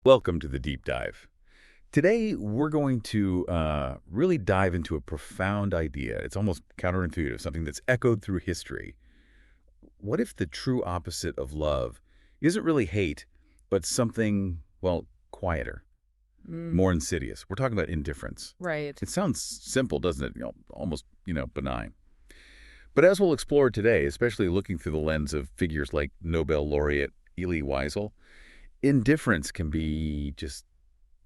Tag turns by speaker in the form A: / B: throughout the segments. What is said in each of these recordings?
A: Welcome to the Deep Dive. Today, we're going to really dive into a profound idea. It's almost counterintuitive, something that's echoed through history. What if the true opposite of love isn't really hate, but something, well, quieter,
B: Mm,
A: more insidious? We're talking about indifference.
B: right.
A: It sounds simple, doesn't it? Almost, benign. But as we'll explore today, especially looking through the lens of figures like Nobel laureate Elie Wiesel, indifference can be just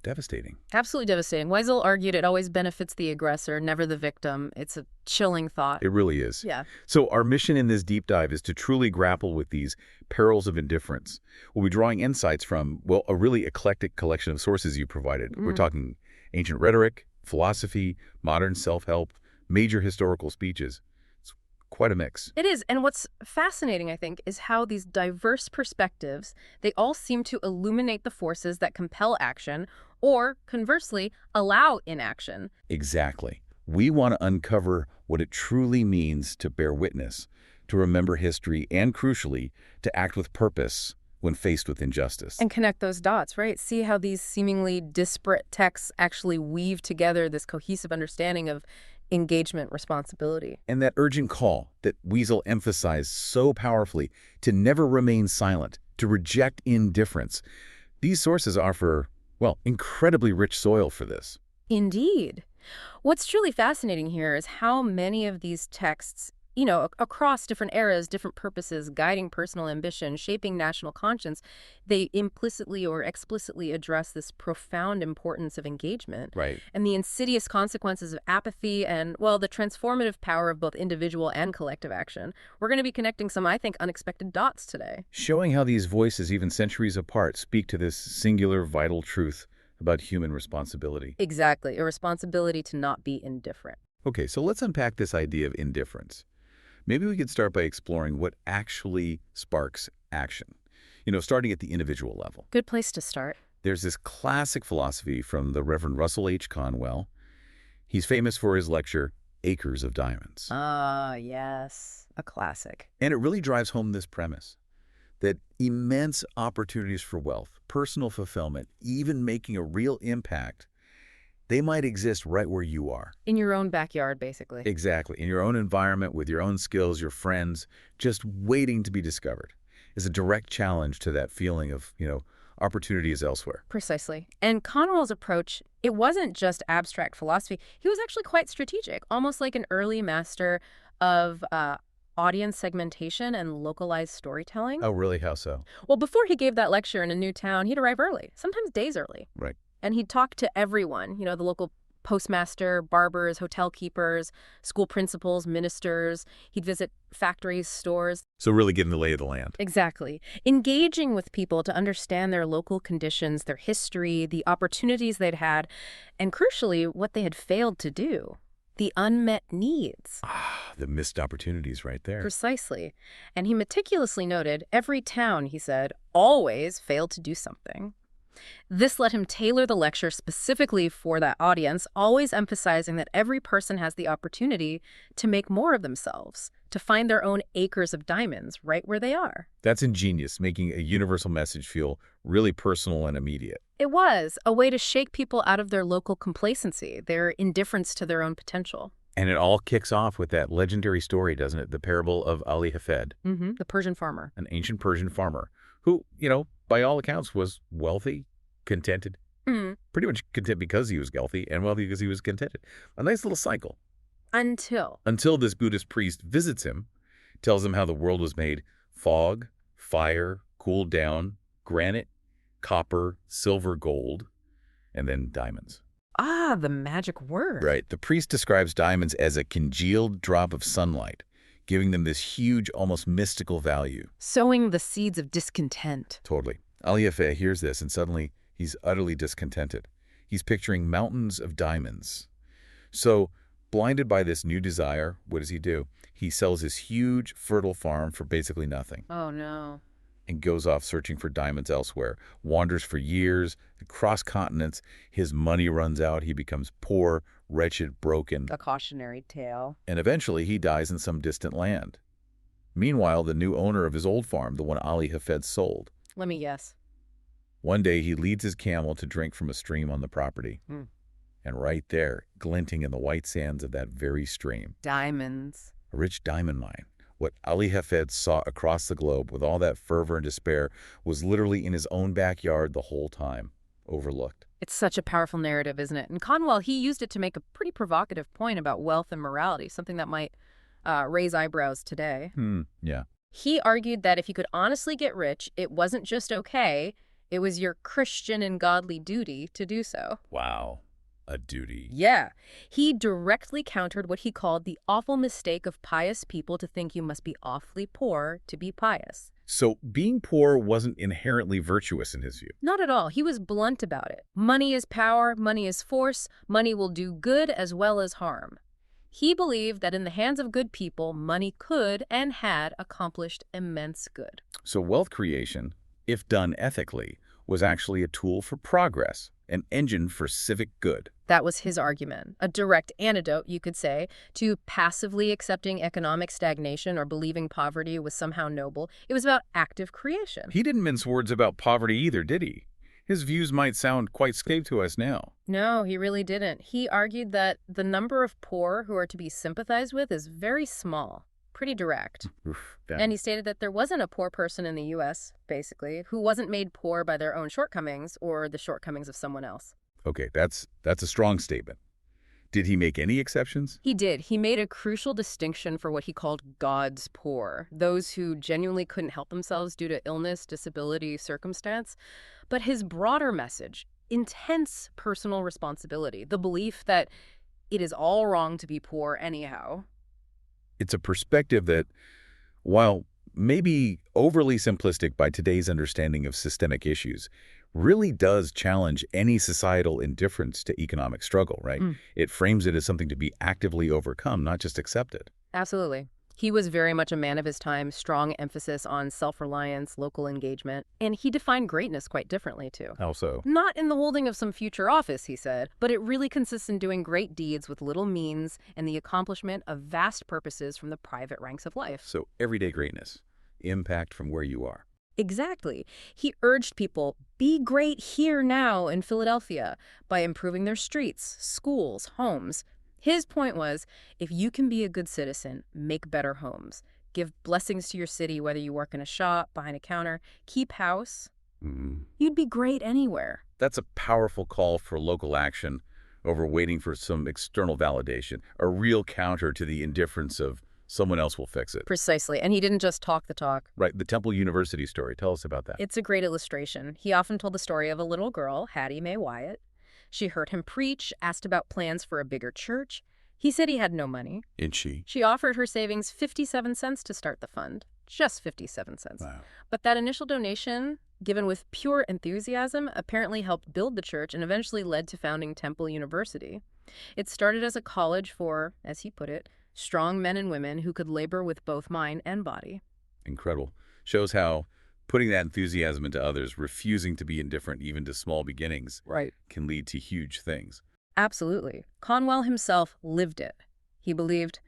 A: devastating.
B: Absolutely devastating. Wiesel argued it always benefits the aggressor, never the victim. It's a chilling thought.
A: It really is.
B: Yeah.
A: So our mission in this deep dive is to truly grapple with these perils of indifference. We'll be drawing insights from, well, a really eclectic collection of sources you provided. We're
B: Mm.
A: talking ancient rhetoric, philosophy, modern self-help, major historical speeches. It's quite a mix.
B: It is. And what's fascinating, I think, is how these diverse perspectives, they all seem to illuminate the forces that compel action or, conversely, allow inaction.
A: Exactly. We want to uncover what it truly means to bear witness, to remember history, and crucially, to act with purpose when faced with injustice.
B: And connect those dots, right? See how these seemingly disparate texts actually weave together this cohesive understanding of engagement responsibility.
A: And that urgent call that Wiesel emphasized so powerfully to never remain silent, to reject indifference. These sources offer, well, incredibly rich soil for this.
B: Indeed. What's truly fascinating here is how many of these texts, across different eras, different purposes, guiding personal ambition, shaping national conscience, they implicitly or explicitly address this profound importance of engagement
A: Right.
B: and the insidious consequences of apathy and, well, the transformative power of both individual and collective action. We're going to be connecting some, I think, unexpected dots today.
A: Showing how these voices, even centuries apart, speak to this singular vital truth about human responsibility.
B: Exactly. A responsibility to not be indifferent.
A: Okay, so let's unpack this idea of indifference. Maybe we could start by exploring what actually sparks action. Starting at the individual level.
B: Good place to start.
A: There's this classic philosophy from the Reverend Russell H. Conwell. He's famous for his lecture, Acres of Diamonds.
B: Ah, yes. A classic.
A: And it really drives home this premise that immense opportunities for wealth, personal fulfillment, even making a real impact, they might exist right where you are.
B: In your own backyard, basically.
A: Exactly. In your own environment, with your own skills, your friends, just waiting to be discovered is a direct challenge to that feeling of, opportunity is elsewhere.
B: Precisely. And Conwell's approach, it wasn't just abstract philosophy. He was actually quite strategic, almost like an early master of audience segmentation and localized storytelling.
A: Oh, really? How so?
B: Well, before he gave that lecture in a new town, he'd arrive early, sometimes days early.
A: Right.
B: And he'd talk to everyone, the local postmaster, barbers, hotel keepers, school principals, ministers. He'd visit factories, stores.
A: So really getting the lay of the land.
B: Exactly. Engaging with people to understand their local conditions, their history, the opportunities they'd had, and crucially, what they had failed to do. The unmet needs.
A: Ah, the missed opportunities right there.
B: Precisely. And he meticulously noted every town, he said, always failed to do something. This let him tailor the lecture specifically for that audience, always emphasizing that every person has the opportunity to make more of themselves, to find their own acres of diamonds right where they are.
A: That's ingenious, making a universal message feel really personal and immediate.
B: It was a way to shake people out of their local complacency, their indifference to their own potential.
A: And it all kicks off with that legendary story, doesn't it? The parable of Ali Hafed,
B: The Persian farmer.
A: an ancient Persian farmer who, by all accounts was wealthy, contented, pretty much content because he was wealthy and wealthy because he was contented. A nice little cycle. Until this Buddhist priest visits him, tells him how the world was made: fog, fire, cooled down, granite, copper, silver, gold, and then diamonds.
B: Ah, the magic word.
A: Right. The priest describes diamonds as a congealed drop of sunlight, giving them this huge, almost mystical value.
B: Sowing the seeds of discontent.
A: Totally. Ali Hafed hears this, and suddenly he's utterly discontented. He's picturing mountains of diamonds. So, blinded by this new desire, what does he do? He sells his huge, fertile farm for basically nothing
B: Oh, no.
A: and goes off searching for diamonds elsewhere, wanders for years, across continents. His money runs out. He becomes poor, wretched, broken,
B: A cautionary tale.
A: and eventually he dies in some distant land. Meanwhile, the new owner of his old farm, the one Ali Hafed sold,
B: Let me guess.
A: One day, he leads his camel to drink from a stream on the property. And right there, glinting in the white sands of that very stream,
B: diamonds.
A: A rich diamond mine. What Ali Hafed saw across the globe with all that fervor and despair was literally in his own backyard the whole time, overlooked.
B: It's such a powerful narrative, isn't it? And Conwell, he used it to make a pretty provocative point about wealth and morality, something that might raise eyebrows today.
A: Yeah.
B: He argued that if you could honestly get rich, it wasn't just okay, it was your Christian and godly duty to do so.
A: Wow. A duty.
B: Yeah. He directly countered what he called the awful mistake of pious people to think you must be awfully poor to be pious.
A: So being poor wasn't inherently virtuous in his view.
B: Not at all. He was blunt about it. Money is power, money is force, money will do good as well as harm. He believed that in the hands of good people, money could and had accomplished immense good.
A: So wealth creation, if done ethically, was actually a tool for progress, an engine for civic good.
B: That was his argument, a direct antidote, you could say, to passively accepting economic stagnation or believing poverty was somehow noble. It was about active creation.
A: He didn't mince words about poverty either, did he? His views might sound quite scary to us now.
B: No, he really didn't. He argued that the number of poor who are to be sympathized with is very small, pretty direct. And he stated that there wasn't a poor person in the U.S., basically, who wasn't made poor by their own shortcomings or the shortcomings of someone else.
A: Okay, that's a strong statement. Did he make any exceptions?
B: He did. He made a crucial distinction for what he called God's poor, those who genuinely couldn't help themselves due to illness, disability, circumstance. But his broader message, intense personal responsibility, the belief that it is all wrong to be poor anyhow.
A: It's a perspective that, while maybe overly simplistic by today's understanding of systemic issues, really does challenge any societal indifference to economic struggle, right? It frames it as something to be actively overcome, not just accepted.
B: Absolutely. He was very much a man of his time, strong emphasis on self-reliance, local engagement, and he defined greatness quite differently, too.
A: How so?
B: Not in the holding of some future office, he said, but it really consists in doing great deeds with little means and the accomplishment of vast purposes from the private ranks of life.
A: So everyday greatness, impact from where you are.
B: Exactly. He urged people, be great here now in Philadelphia by improving their streets, schools, homes. His point was, if you can be a good citizen, make better homes, give blessings to your city, whether you work in a shop, behind a counter, keep house, you'd be great anywhere.
A: That's a powerful call for local action over waiting for some external validation, a real counter to the indifference of someone else will fix it.
B: Precisely. And he didn't just talk the talk.
A: Right. The Temple University story. Tell us about that.
B: It's a great illustration. He often told the story of a little girl, Hattie Mae Wyatt. She heard him preach, asked about plans for a bigger church. He said he had no money.
A: And she?
B: She offered her savings 57 cents to start the fund. Just 57 cents.
A: Wow.
B: But that initial donation, given with pure enthusiasm, apparently helped build the church and eventually led to founding Temple University. It started as a college for, as he put it, strong men and women who could labor with both mind and body.
A: Incredible. Shows how putting that enthusiasm into others, refusing to be indifferent even to small beginnings, can lead to huge things.
B: Absolutely. Conwell himself lived it. He believed,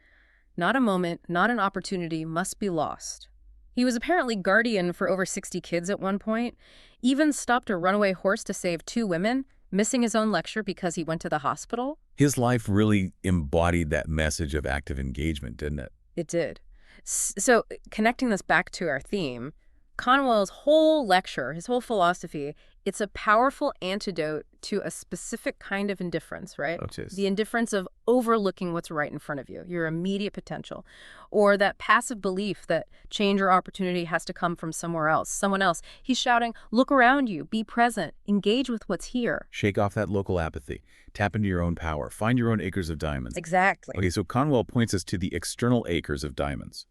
B: not a moment, not an opportunity must be lost. He was apparently guardian for over 60 kids at one point, even stopped a runaway horse to save 2 women, missing his own lecture because he went to the hospital.
A: His life really embodied that message of active engagement, didn't it?
B: It did. So connecting this back to our theme, Conwell's whole lecture, his whole philosophy, it's a powerful antidote to a specific kind of indifference, right? The indifference of overlooking what's right in front of you, your immediate potential, or that passive belief that change or opportunity has to come from somewhere else, someone else. He's shouting, look around you, be present, engage with what's here.
A: Shake off that local apathy, tap into your own power, find your own acres of diamonds.
B: Exactly.
A: Okay, so Conwell points us to the external acres of diamonds.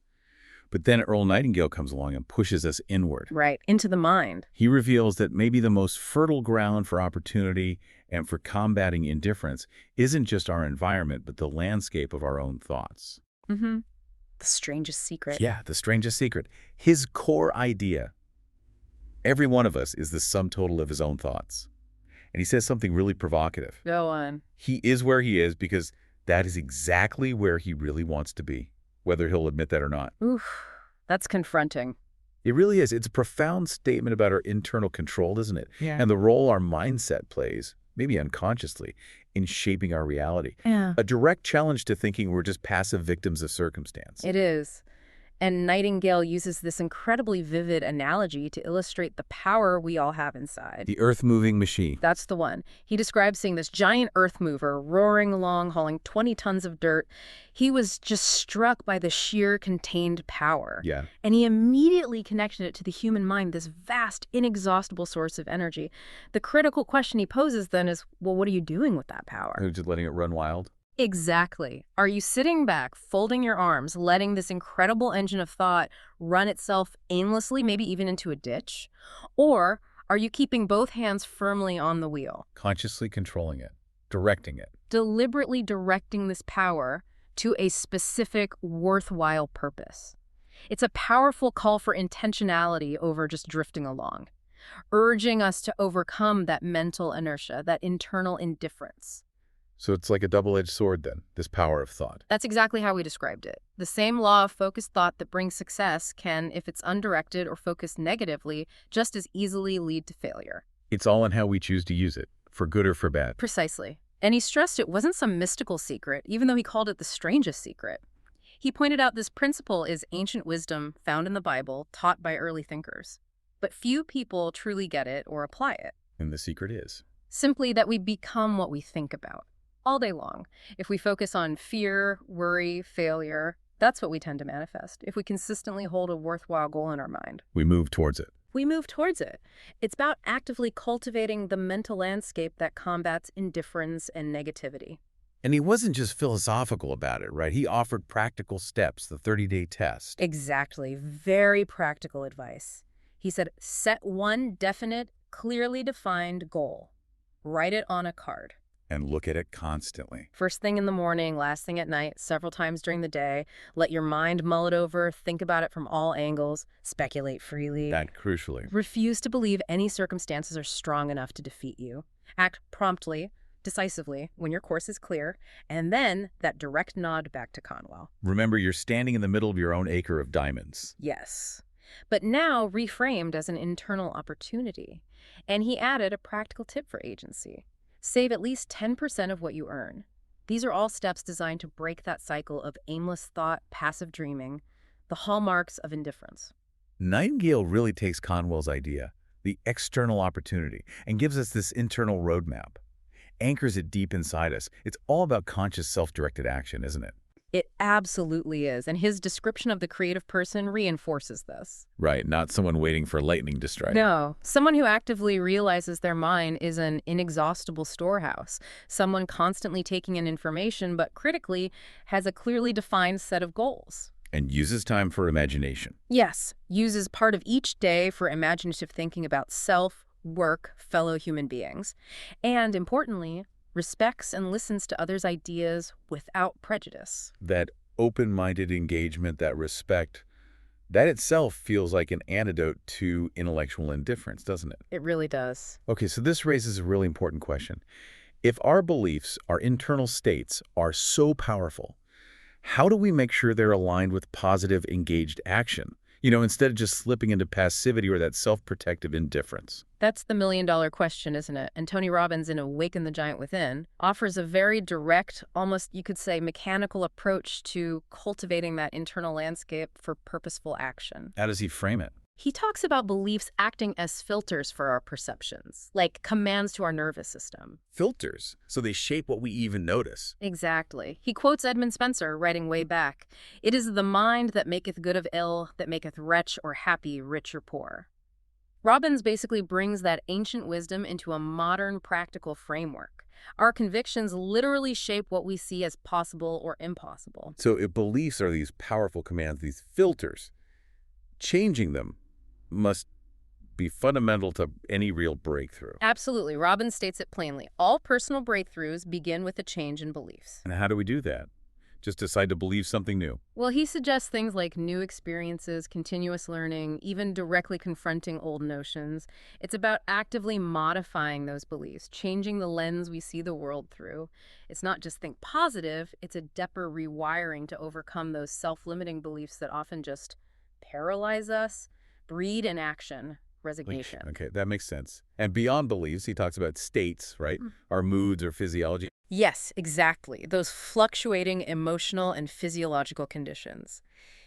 A: But then Earl Nightingale comes along and pushes us inward.
B: Right, into the mind.
A: He reveals that maybe the most fertile ground for opportunity and for combating indifference isn't just our environment, but the landscape of our own thoughts.
B: The strangest secret.
A: Yeah, the strangest secret. His core idea. Every one of us is the sum total of his own thoughts. And he says something really provocative.
B: Go on.
A: He is where he is because that is exactly where he really wants to be, whether he'll admit that or not.
B: Oof, that's confronting.
A: It really is. It's a profound statement about our internal control, isn't it?
B: Yeah.
A: And the role our mindset plays, maybe unconsciously, in shaping our reality.
B: Yeah.
A: A direct challenge to thinking we're just passive victims of circumstance.
B: It is. And Nightingale uses this incredibly vivid analogy to illustrate the power we all have inside.
A: The earth-moving machine.
B: That's the one. He describes seeing this giant earth mover roaring along, hauling 20 tons of dirt. He was just struck by the sheer contained power.
A: Yeah.
B: And he immediately connected it to the human mind, this vast, inexhaustible source of energy. The critical question he poses then is, well, what are you doing with that power?
A: Just letting it run wild?
B: Exactly. Are you sitting back, folding your arms, letting this incredible engine of thought run itself aimlessly, maybe even into a ditch? Or are you keeping both hands firmly on the wheel?
A: Consciously controlling it, directing it.
B: Deliberately directing this power to a specific, worthwhile purpose. It's a powerful call for intentionality over just drifting along, urging us to overcome that mental inertia, that internal indifference.
A: So it's like a double-edged sword then, this power of thought.
B: That's exactly how we described it. The same law of focused thought that brings success can, if it's undirected or focused negatively, just as easily lead to failure.
A: It's all in how we choose to use it, for good or for bad.
B: Precisely. And he stressed it wasn't some mystical secret, even though he called it the strangest secret. He pointed out this principle is ancient wisdom found in the Bible, taught by early thinkers. But few people truly get it or apply it.
A: And the secret is?
B: Simply that we become what we think about. All day long. If we focus on fear, worry, failure, that's what we tend to manifest. If we consistently hold a worthwhile goal in our mind,
A: we move towards it.
B: We move towards it. It's about actively cultivating the mental landscape that combats indifference and negativity.
A: And he wasn't just philosophical about it, right? He offered practical steps, the 30-day test.
B: Exactly. Very practical advice. He said, set one definite, clearly defined goal. Write it on a card.
A: And look at it constantly.
B: First thing in the morning, last thing at night, several times during the day. Let your mind mull it over, think about it from all angles, speculate freely.
A: That crucially.
B: Refuse to believe any circumstances are strong enough to defeat you. Act promptly, decisively, when your course is clear, and then that direct nod back to Conwell.
A: Remember, you're standing in the middle of your own acre of diamonds.
B: Yes. But now reframed as an internal opportunity. And he added a practical tip for agency. Save at least 10% of what you earn. These are all steps designed to break that cycle of aimless thought, passive dreaming, the hallmarks of indifference.
A: Nightingale really takes Conwell's idea, the external opportunity, and gives us this internal roadmap. Anchors it deep inside us. It's all about conscious self-directed action, isn't it?
B: It absolutely is, and his description of the creative person reinforces this.
A: Right, not someone waiting for lightning to strike.
B: No, someone who actively realizes their mind is an inexhaustible storehouse, someone constantly taking in information, but critically has a clearly defined set of goals.
A: And uses time for imagination.
B: Yes, uses part of each day for imaginative thinking about self, work, fellow human beings, and importantly, respects and listens to others' ideas without prejudice.
A: That open-minded engagement, that respect, that itself feels like an antidote to intellectual indifference, doesn't it?
B: It really does.
A: Okay, so this raises a really important question. If our beliefs, our internal states, are so powerful, how do we make sure they're aligned with positive, engaged action? Instead of just slipping into passivity or that self-protective indifference.
B: That's the million-dollar question, isn't it? And Tony Robbins in Awaken the Giant Within offers a very direct, almost you could say mechanical approach to cultivating that internal landscape for purposeful action.
A: How does he frame it?
B: He talks about beliefs acting as filters for our perceptions, like commands to our nervous system.
A: Filters, so they shape what we even notice.
B: Exactly. He quotes Edmund Spenser, writing way back, "It is the mind that maketh good of ill, that maketh wretch or happy, rich or poor." Robbins basically brings that ancient wisdom into a modern practical framework. Our convictions literally shape what we see as possible or impossible.
A: So if beliefs are these powerful commands, these filters, changing them must be fundamental to any real breakthrough.
B: Absolutely. Robbins states it plainly. All personal breakthroughs begin with a change in beliefs.
A: And how do we do that? Just decide to believe something new?
B: Well, he suggests things like new experiences, continuous learning, even directly confronting old notions. It's about actively modifying those beliefs, changing the lens we see the world through. It's not just think positive, it's a deeper rewiring to overcome those self-limiting beliefs that often just paralyze us, breed in action, resignation.
A: Okay, that makes sense. And beyond beliefs, he talks about states, right? Our moods or physiology.
B: Yes, exactly. Those fluctuating emotional and physiological conditions.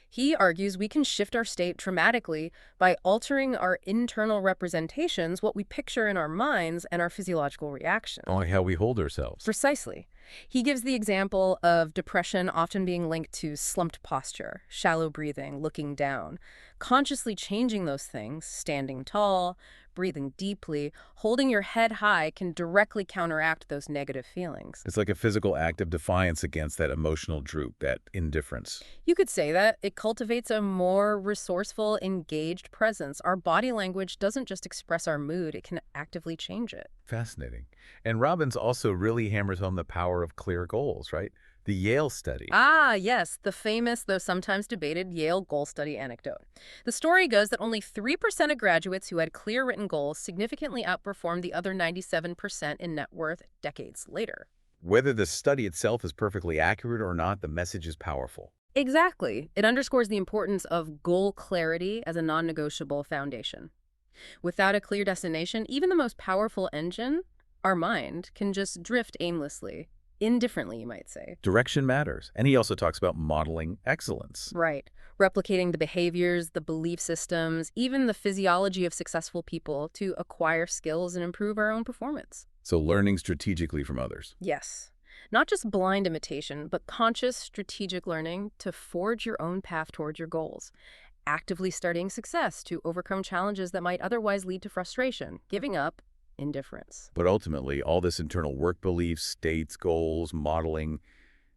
B: He argues we can shift our state dramatically by altering our internal representations, what we picture in our minds, and our physiological reactions.
A: Like how we hold ourselves.
B: Precisely. He gives the example of depression often being linked to slumped posture, shallow breathing, looking down. Consciously changing those things, standing tall, breathing deeply, holding your head high can directly counteract those negative feelings.
A: It's like a physical act of defiance against that emotional droop, that indifference.
B: You could say that it cultivates a more resourceful, engaged presence. Our body language doesn't just express our mood, it can actively change it.
A: Fascinating. And Robbins also really hammers home the power of clear goals, right? The Yale study.
B: Ah, yes, the famous, though sometimes debated, Yale goal study anecdote. The story goes that only 3% of graduates who had clear written goals significantly outperformed the other 97% in net worth decades later.
A: Whether the study itself is perfectly accurate or not, the message is powerful.
B: Exactly. It underscores the importance of goal clarity as a non-negotiable foundation. Without a clear destination, even the most powerful engine, our mind, can just drift aimlessly. Indifferently, you might say.
A: Direction matters. And he also talks about modeling excellence.
B: Right. Replicating the behaviors, the belief systems, even the physiology of successful people to acquire skills and improve our own performance.
A: So learning strategically from others.
B: Yes. Not just blind imitation, but conscious, strategic learning to forge your own path towards your goals. Actively studying success to overcome challenges that might otherwise lead to frustration, giving up, indifference.
A: But ultimately, all this internal work beliefs, states, goals, modeling,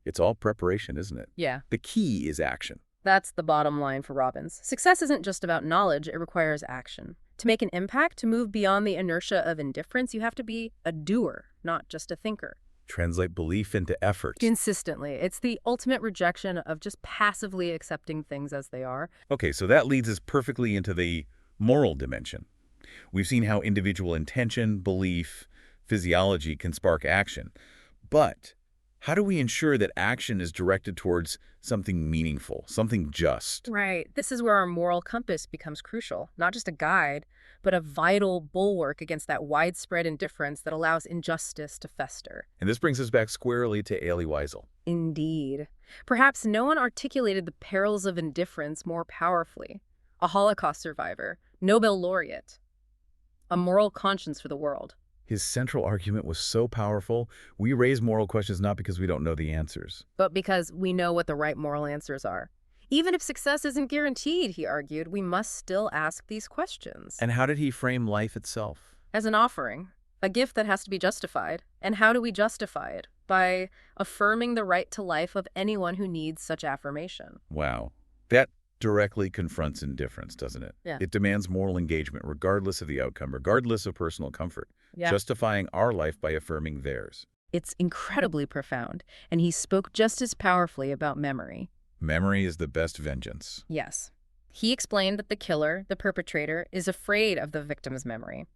A: it's all preparation, isn't it?
B: Yeah.
A: The key is action.
B: That's the bottom line for Robbins. Success isn't just about knowledge, it requires action. To make an impact, to move beyond the inertia of indifference, you have to be a doer, not just a thinker.
A: Translate belief into effort.
B: Consistently. It's the ultimate rejection of just passively accepting things as they are.
A: Okay, so that leads us perfectly into the moral dimension. We've seen how individual intention, belief, physiology can spark action. But how do we ensure that action is directed towards something meaningful, something just?
B: Right. This is where our moral compass becomes crucial. Not just a guide, but a vital bulwark against that widespread indifference that allows injustice to fester.
A: And this brings us back squarely to Elie Wiesel.
B: Indeed. Perhaps no one articulated the perils of indifference more powerfully. A Holocaust survivor, Nobel laureate, a moral conscience for the world.
A: His central argument was so powerful, we raise moral questions not because we don't know the answers,
B: but because we know what the right moral answers are. Even if success isn't guaranteed, he argued, we must still ask these questions.
A: And how did he frame life itself?
B: As an offering, a gift that has to be justified. And how do we justify it? By affirming the right to life of anyone who needs such affirmation.
A: Wow. That directly confronts indifference, doesn't it?
B: Yeah.
A: It demands moral engagement, regardless of the outcome, regardless of personal comfort, justifying our life by affirming theirs.
B: It's incredibly profound, and he spoke just as powerfully about memory.
A: Memory is the best vengeance.
B: Yes. He explained that the killer, the perpetrator, is afraid of the victim's memory.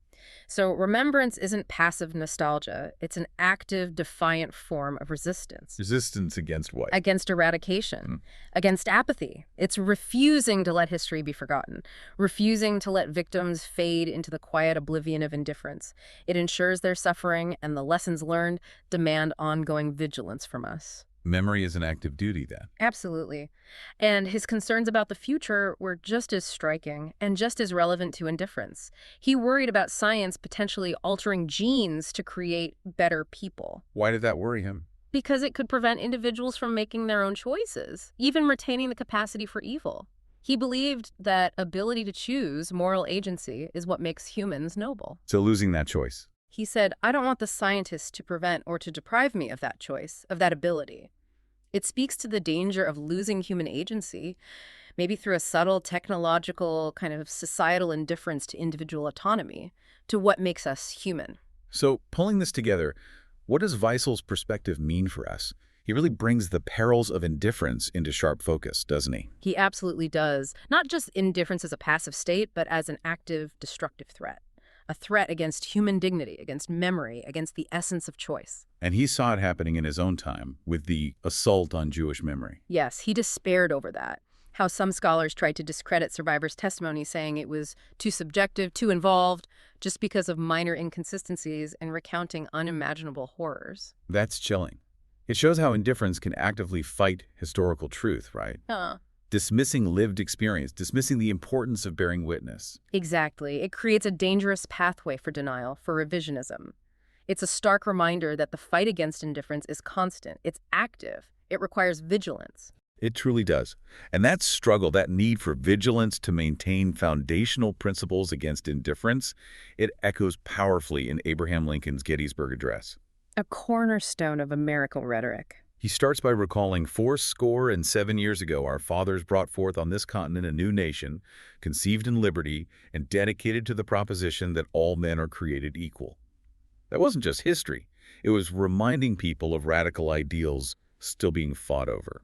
B: So remembrance isn't passive nostalgia. It's an active, defiant form of resistance.
A: Resistance against what?
B: Against eradication, against apathy. It's refusing to let history be forgotten, refusing to let victims fade into the quiet oblivion of indifference. It ensures their suffering, and the lessons learned demand ongoing vigilance from us.
A: Memory is an active duty, then.
B: Absolutely. And his concerns about the future were just as striking and just as relevant to indifference. He worried about science potentially altering genes to create better people.
A: Why did that worry him?
B: Because it could prevent individuals from making their own choices, even retaining the capacity for evil. He believed that ability to choose, moral agency, is what makes humans noble.
A: So losing that choice.
B: He said, I don't want the scientists to prevent or to deprive me of that choice, of that ability. It speaks to the danger of losing human agency, maybe through a subtle technological kind of societal indifference to individual autonomy, to what makes us human.
A: So pulling this together, what does Wiesel's perspective mean for us? He really brings the perils of indifference into sharp focus, doesn't he?
B: He absolutely does. Not just indifference as a passive state, but as an active, destructive threat. A threat against human dignity, against memory, against the essence of choice.
A: And he saw it happening in his own time with the assault on Jewish memory.
B: Yes, he despaired over that. How some scholars tried to discredit survivors' testimony, saying it was too subjective, too involved, just because of minor inconsistencies and recounting unimaginable horrors.
A: That's chilling. It shows how indifference can actively fight historical truth, right? Dismissing lived experience, dismissing the importance of bearing witness.
B: Exactly. It creates a dangerous pathway for denial, for revisionism. It's a stark reminder that the fight against indifference is constant. It's active. It requires vigilance.
A: It truly does. And that struggle, that need for vigilance to maintain foundational principles against indifference, it echoes powerfully in Abraham Lincoln's Gettysburg Address.
B: A cornerstone of American rhetoric.
A: He starts by recalling 407 years ago, our fathers brought forth on this continent a new nation, conceived in liberty and dedicated to the proposition that all men are created equal. That wasn't just history. It was reminding people of radical ideals still being fought over.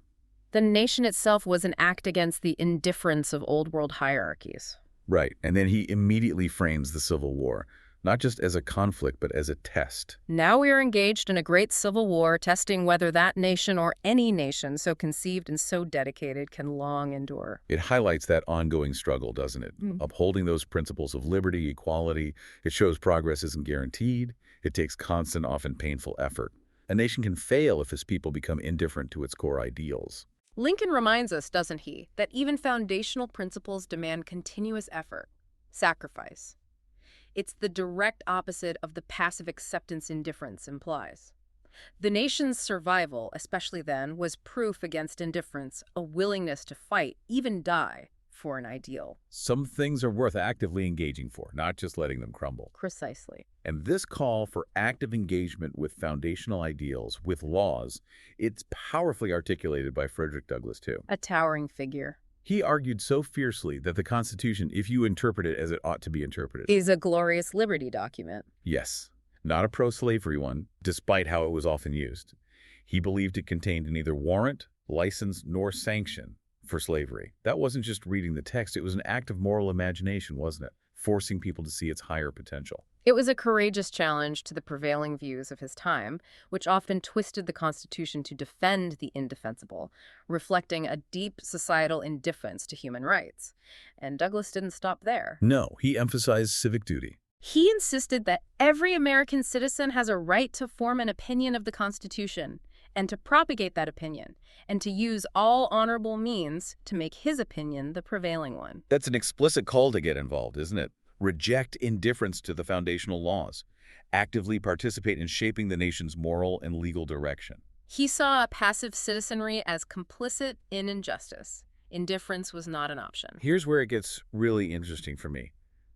B: The nation itself was an act against the indifference of old world hierarchies.
A: Right, and then he immediately frames the Civil War, not just as a conflict, but as a test.
B: Now we are engaged in a great civil war, testing whether that nation or any nation so conceived and so dedicated can long endure.
A: It highlights that ongoing struggle, doesn't it? Upholding those principles of liberty, equality. It shows progress isn't guaranteed. It takes constant, often painful effort. A nation can fail if its people become indifferent to its core ideals.
B: Lincoln reminds us, doesn't he, that even foundational principles demand continuous effort, sacrifice. It's the direct opposite of the passive acceptance indifference implies. The nation's survival, especially then, was proof against indifference, a willingness to fight, even die, for an ideal.
A: Some things are worth actively engaging for, not just letting them crumble.
B: Precisely.
A: And this call for active engagement with foundational ideals, with laws, it's powerfully articulated by Frederick Douglass, too.
B: A towering figure.
A: He argued so fiercely that the Constitution, if you interpret it as it ought to be interpreted,
B: is a glorious liberty document.
A: Yes, not a pro-slavery one, despite how it was often used. He believed it contained neither warrant, license, nor sanction for slavery. That wasn't just reading the text, it was an act of moral imagination, wasn't it? Forcing people to see its higher potential.
B: It was a courageous challenge to the prevailing views of his time, which often twisted the Constitution to defend the indefensible, reflecting a deep societal indifference to human rights. And Douglass didn't stop there.
A: No, he emphasized civic duty.
B: He insisted that every American citizen has a right to form an opinion of the Constitution and to propagate that opinion, and to use all honorable means to make his opinion the prevailing one.
A: That's an explicit call to get involved, isn't it? Reject indifference to the foundational laws. Actively participate in shaping the nation's moral and legal direction.
B: He saw a passive citizenry as complicit in injustice. Indifference was not an option.
A: Here's where it gets really interesting for me.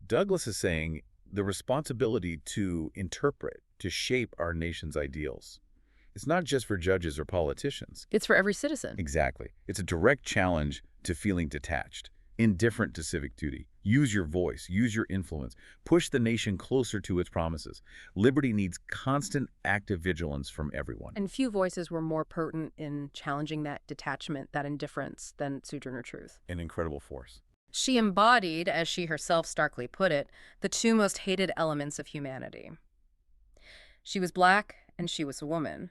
A: Douglass is saying the responsibility to interpret, to shape our nation's ideals. It's not just for judges or politicians.
B: It's for every citizen.
A: Exactly. It's a direct challenge to feeling detached, indifferent to civic duty. Use your voice, use your influence, push the nation closer to its promises. Liberty needs constant active vigilance from everyone.
B: And few voices were more potent in challenging that detachment, that indifference, than Sojourner Truth.
A: An incredible force.
B: She embodied, as she herself starkly put it, the two most hated elements of humanity. She was black and she was a woman.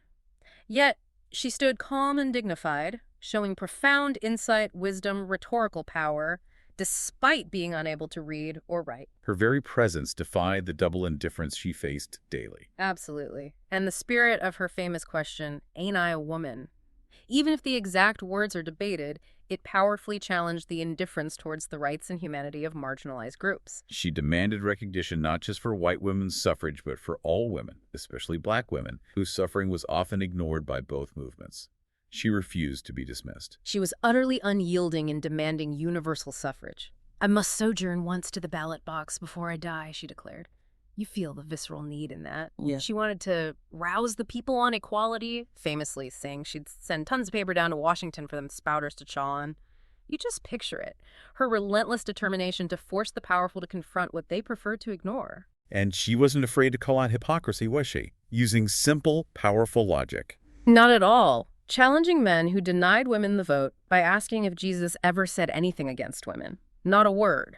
B: Yet, she stood calm and dignified, showing profound insight, wisdom, rhetorical power, despite being unable to read or write.
A: Her very presence defied the double indifference she faced daily.
B: Absolutely. And the spirit of her famous question, "Ain't I a woman?" Even if the exact words are debated, it powerfully challenged the indifference towards the rights and humanity of marginalized groups.
A: She demanded recognition not just for white women's suffrage, but for all women, especially black women, whose suffering was often ignored by both movements. She refused to be dismissed.
B: She was utterly unyielding in demanding universal suffrage. "I must sojourn once to the ballot box before I die," she declared. You feel the visceral need in that.
C: Yeah.
B: She wanted to rouse the people on equality, famously saying she'd send tons of paper down to Washington for them spouters to chaw on. You just picture it. Her relentless determination to force the powerful to confront what they preferred to ignore.
A: And she wasn't afraid to call out hypocrisy, was she? Using simple, powerful logic.
B: Not at all. Challenging men who denied women the vote by asking if Jesus ever said anything against women. Not a word.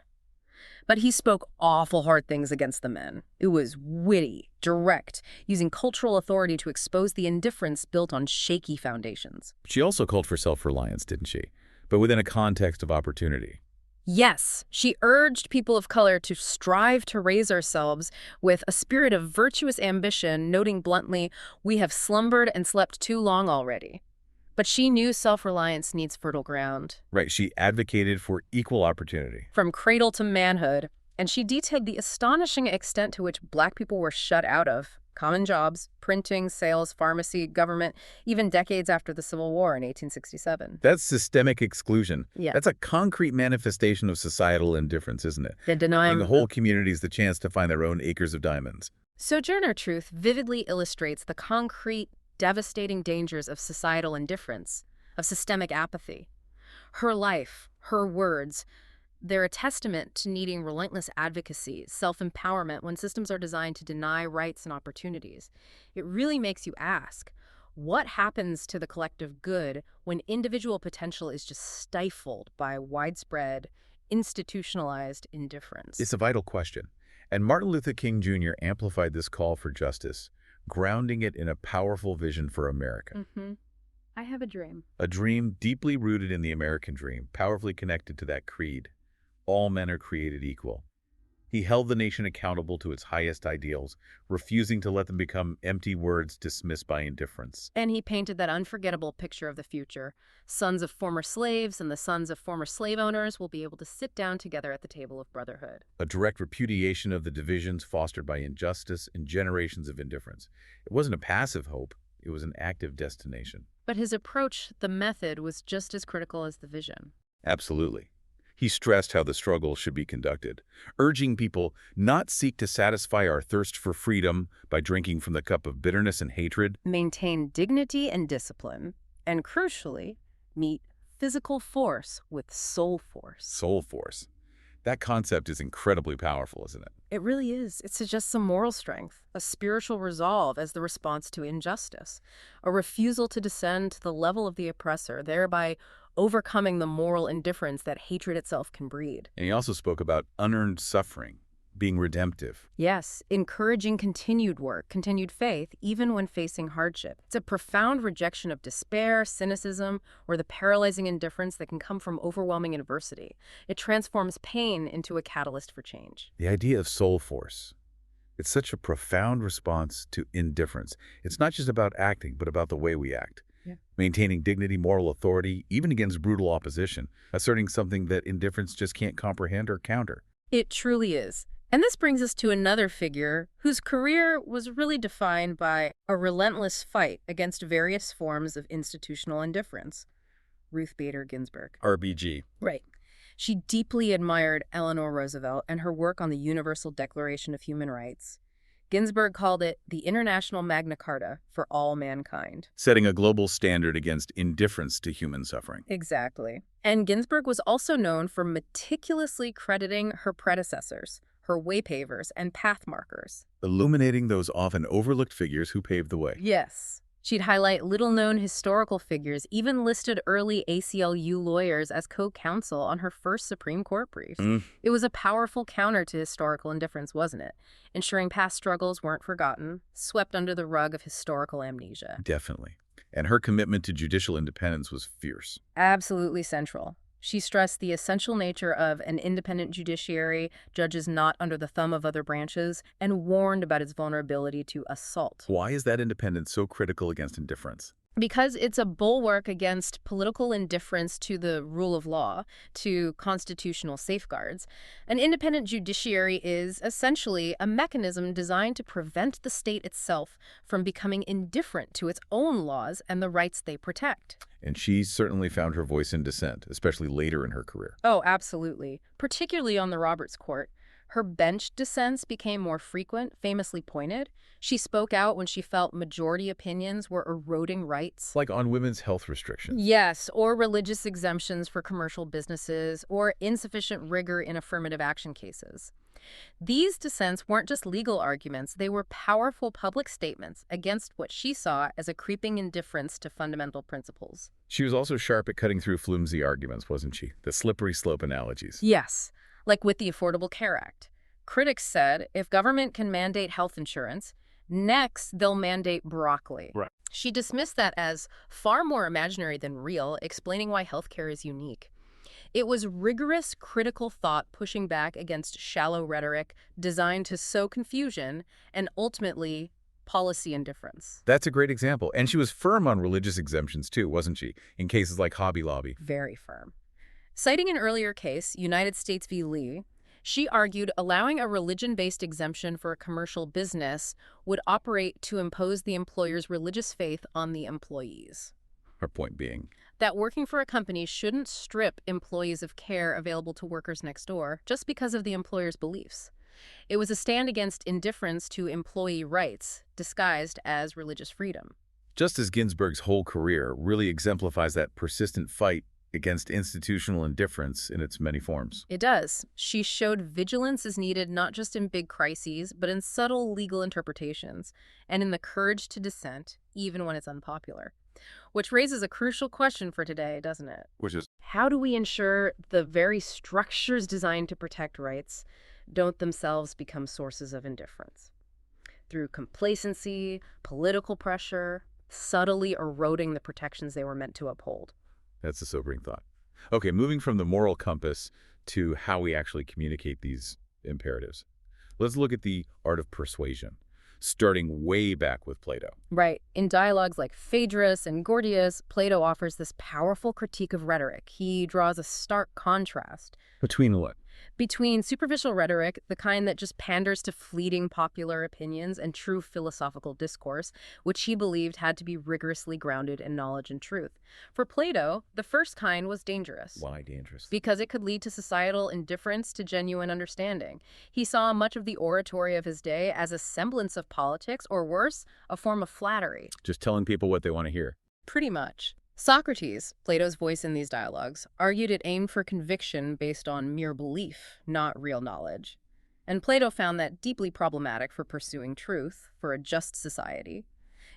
B: But he spoke awful hard things against the men. It was witty, direct, using cultural authority to expose the indifference built on shaky foundations.
A: She also called for self-reliance, didn't she? but within a context of opportunity.
B: Yes, she urged people of color to strive to raise ourselves with a spirit of virtuous ambition, noting bluntly, "We have slumbered and slept too long already." But she knew self-reliance needs fertile ground.
A: Right, she advocated for equal opportunity.
B: From cradle to manhood, and she detailed the astonishing extent to which Black people were shut out of common jobs, printing, sales, pharmacy, government, even decades after the Civil War in 1867.
A: That's systemic exclusion.
B: Yeah.
A: That's a concrete manifestation of societal indifference, isn't it?
B: The denying
A: the whole communities the chance to find their own acres of diamonds.
B: Sojourner Truth vividly illustrates the concrete, devastating dangers of societal indifference, of systemic apathy. Her life, her words, they're a testament to needing relentless advocacy, self-empowerment when systems are designed to deny rights and opportunities. It really makes you ask, what happens to the collective good when individual potential is just stifled by widespread, institutionalized indifference?
A: It's a vital question. And Martin Luther King Jr. amplified this call for justice, grounding it in a powerful vision for America.
B: I have a dream.
A: A dream deeply rooted in the American dream, powerfully connected to that creed. All men are created equal. He held the nation accountable to its highest ideals, refusing to let them become empty words dismissed by indifference.
B: And he painted that unforgettable picture of the future. Sons of former slaves and the sons of former slave owners will be able to sit down together at the table of brotherhood.
A: A direct repudiation of the divisions fostered by injustice and generations of indifference. It wasn't a passive hope, it was an active destination.
B: But his approach, the method, was just as critical as the vision.
A: Absolutely. He stressed how the struggle should be conducted, urging people not seek to satisfy our thirst for freedom by drinking from the cup of bitterness and hatred.
B: Maintain dignity and discipline, and crucially, meet physical force with soul force.
A: Soul force. That concept is incredibly powerful, isn't it?
B: It really is. It suggests some moral strength, a spiritual resolve as the response to injustice, a refusal to descend to the level of the oppressor, thereby overcoming the moral indifference that hatred itself can breed.
A: And he also spoke about unearned suffering, being redemptive.
B: Yes, encouraging continued work, continued faith, even when facing hardship. It's a profound rejection of despair, cynicism, or the paralyzing indifference that can come from overwhelming adversity. It transforms pain into a catalyst for change.
A: The idea of soul force. It's such a profound response to indifference. It's not just about acting, but about the way we act. Maintaining dignity, moral authority, even against brutal opposition, asserting something that indifference just can't comprehend or counter.
B: It truly is. And this brings us to another figure whose career was really defined by a relentless fight against various forms of institutional indifference. Ruth Bader Ginsburg.
A: RBG.
B: Right. She deeply admired Eleanor Roosevelt and her work on the Universal Declaration of Human Rights. Ginsburg called it the International Magna Carta for all mankind.
A: Setting a global standard against indifference to human suffering.
B: Exactly. And Ginsburg was also known for meticulously crediting her predecessors, her waypavers and path markers.
A: Illuminating those often overlooked figures who paved the way.
B: Yes. She'd highlight little-known historical figures, even listed early ACLU lawyers as co-counsel on her first Supreme Court brief. It was a powerful counter to historical indifference, wasn't it? Ensuring past struggles weren't forgotten, swept under the rug of historical amnesia.
A: Definitely. And her commitment to judicial independence was fierce.
B: Absolutely central. She stressed the essential nature of an independent judiciary, judges not under the thumb of other branches, and warned about its vulnerability to assault.
A: Why is that independence so critical against indifference?
B: Because it's a bulwark against political indifference to the rule of law, to constitutional safeguards. An independent judiciary is essentially a mechanism designed to prevent the state itself from becoming indifferent to its own laws and the rights they protect.
A: And she certainly found her voice in dissent, especially later in her career.
B: Oh, absolutely. Particularly on the Roberts Court. Her bench dissents became more frequent, famously pointed. She spoke out when she felt majority opinions were eroding rights.
A: Like on women's health restrictions.
B: Yes, or religious exemptions for commercial businesses, or insufficient rigor in affirmative action cases. These dissents weren't just legal arguments, they were powerful public statements against what she saw as a creeping indifference to fundamental principles.
A: She was also sharp at cutting through flimsy arguments, wasn't she? The slippery slope analogies.
B: Yes, like with the Affordable Care Act. Critics said if government can mandate health insurance, next they'll mandate broccoli.
A: Right.
B: She dismissed that as far more imaginary than real, explaining why healthcare is unique. It was rigorous, critical thought pushing back against shallow rhetoric designed to sow confusion and ultimately policy indifference.
A: That's a great example. And she was firm on religious exemptions too, wasn't she, in cases like Hobby Lobby?
B: Very firm. Citing an earlier case, United States v. Lee, she argued allowing a religion-based exemption for a commercial business would operate to impose the employer's religious faith on the employees.
A: Her point being
B: That working for a company shouldn't strip employees of care available to workers next door just because of the employer's beliefs. It was a stand against indifference to employee rights, disguised as religious freedom.
A: Justice Ginsburg's whole career really exemplifies that persistent fight against institutional indifference in its many forms.
B: It does. She showed vigilance is needed not just in big crises, but in subtle legal interpretations, and in the courage to dissent, even when it's unpopular. Which raises a crucial question for today, doesn't it?
A: Which is,
B: how do we ensure the very structures designed to protect rights don't themselves become sources of indifference? Through complacency, political pressure, subtly eroding the protections they were meant to uphold.
A: that's a sobering thought. Okay, moving from the moral compass to how we actually communicate these imperatives. Let's look at the art of persuasion, starting way back with Plato.
B: Right. In dialogues like Phaedrus and Gorgias, Plato offers this powerful critique of rhetoric. He draws a stark contrast
A: Between what?
B: between superficial rhetoric, the kind that just panders to fleeting popular opinions, and true philosophical discourse, which he believed had to be rigorously grounded in knowledge and truth. For Plato, the first kind was dangerous.
A: Why dangerous?
B: Because it could lead to societal indifference to genuine understanding. He saw much of the oratory of his day as a semblance of politics, or worse, a form of flattery.
A: Just telling people what they want to hear.
B: Pretty much. Socrates, Plato's voice in these dialogues, argued it aimed for conviction based on mere belief, not real knowledge. And Plato found that deeply problematic for pursuing truth, for a just society.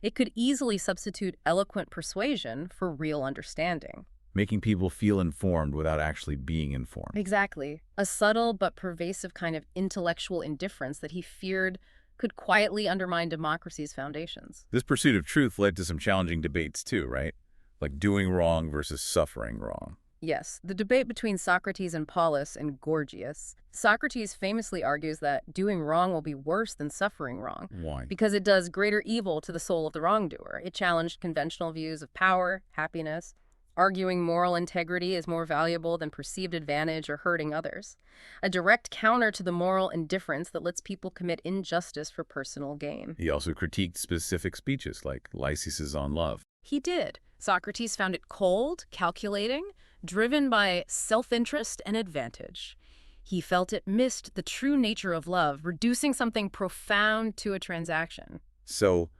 B: It could easily substitute eloquent persuasion for real understanding.
A: Making people feel informed without actually being informed.
B: Exactly. A subtle but pervasive kind of intellectual indifference that he feared could quietly undermine democracy's foundations.
A: This pursuit of truth led to some challenging debates too, right? Like doing wrong versus suffering wrong.
B: Yes, the debate between Socrates and Polus and Gorgias. Socrates famously argues that doing wrong will be worse than suffering wrong.
A: Why?
B: Because it does greater evil to the soul of the wrongdoer. It challenged conventional views of power, happiness, arguing moral integrity is more valuable than perceived advantage or hurting others. A direct counter to the moral indifference that lets people commit injustice for personal gain.
A: He also critiqued specific speeches like Lysis's on love.
B: He did. Socrates found it cold, calculating, driven by self-interest and advantage. He felt it missed the true nature of love, reducing something profound to a transaction.
A: So,